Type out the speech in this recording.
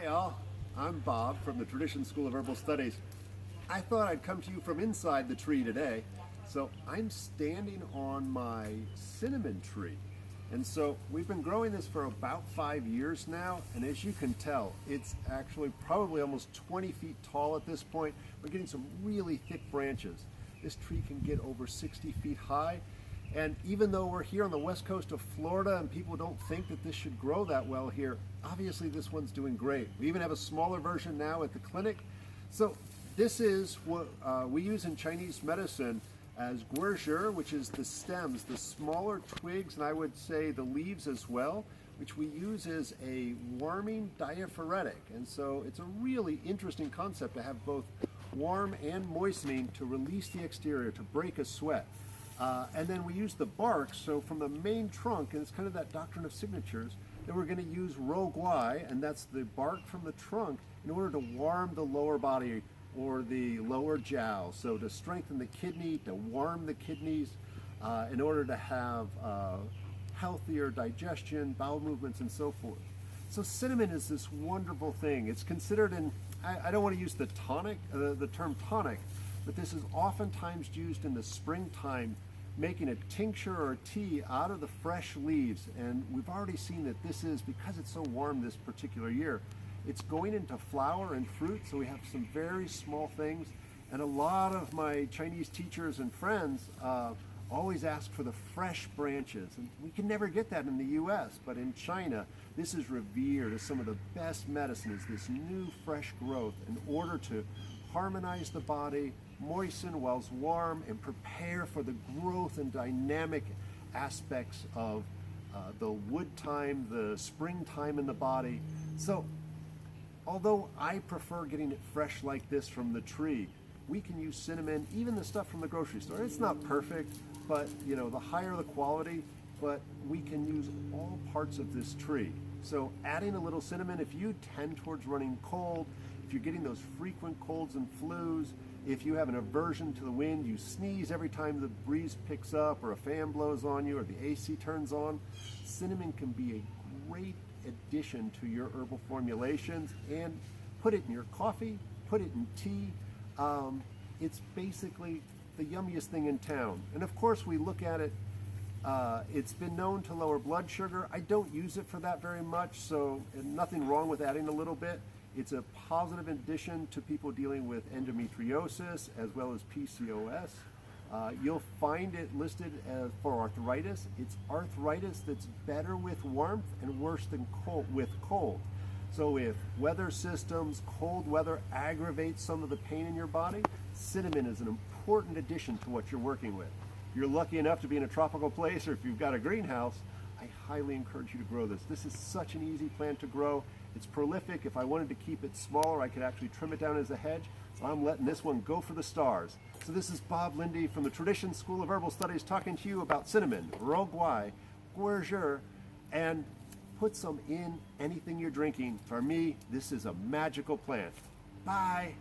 Hi all, I'm Bob from the Tradition School of Herbal Studies. I thought I'd come to you from inside the tree today. So I'm standing on my cinnamon tree. And so we've been growing this for about 5 years now, and as you can tell, it's actually probably almost 20 feet tall at this point. We're getting some really thick branches. This tree can get over 60 feet high. And even though we're here on the west coast of Florida and people don't think that this should grow that well here, obviously this one's doing great. We even have a smaller version now at the clinic. So this is what we use in Chinese medicine as Gui Zhi Rou, which is the stems, the smaller twigs, and I would say the leaves as well, which we use as a warming diaphoretic. And so it's a really interesting concept to have both warm and moistening to release the exterior, to break a sweat. And then we use the bark, so from the main trunk, and it's kind of that doctrine of signatures, then we're going to use Rou Gui, and that's the bark from the trunk, in order to warm the lower body or the lower jowl. So to strengthen the kidney, to warm the kidneys, in order to have healthier digestion, bowel movements, and so forth. So cinnamon is this wonderful thing. It's considered I don't want to use the term tonic, but this is oftentimes used in the springtime, making a tincture or a tea out of the fresh leaves. And we've already seen that this is, because it's so warm this particular year, it's going into flower and fruit, so we have some very small things. And a lot of my Chinese teachers and friends always ask for the fresh branches. And we can never get that in the US, but in China, this is revered as some of the best medicine, is this new fresh growth in order to harmonize the body, moisten while it's warm, and prepare for the growth and dynamic aspects of the wood time, the springtime in the body. So although I prefer getting it fresh like this from the tree, we can use cinnamon, even the stuff from the grocery store. It's not perfect, but you know, the higher the quality, but we can use all parts of this tree. So adding a little cinnamon, if you tend towards running cold, if you're getting those frequent colds and flus, if you have an aversion to the wind, you sneeze every time the breeze picks up or a fan blows on you or the AC turns on, cinnamon can be a great addition to your herbal formulations. And put it in your coffee, put it in tea. It's basically the yummiest thing in town. And of course we look at it, it's been known to lower blood sugar. I don't use it for that very much, so nothing wrong with adding a little bit. It's a positive addition to people dealing with endometriosis as well as PCOS. You'll find it listed for arthritis. It's arthritis that's better with warmth and worse than with cold. So if weather systems, cold weather aggravates some of the pain in your body, cinnamon is an important addition to what you're working with. If you're lucky enough to be in a tropical place, or if you've got a greenhouse, I highly encourage you to grow this. This is such an easy plant to grow. It's prolific. If I wanted to keep it smaller, I could actually trim it down as a hedge. So I'm letting this one go for the stars. So this is Bob Linde from the Tradition School of Herbal Studies talking to you about cinnamon, Rou Gui, Gui Zhi Rou, and put some in anything you're drinking. For me, this is a magical plant. Bye.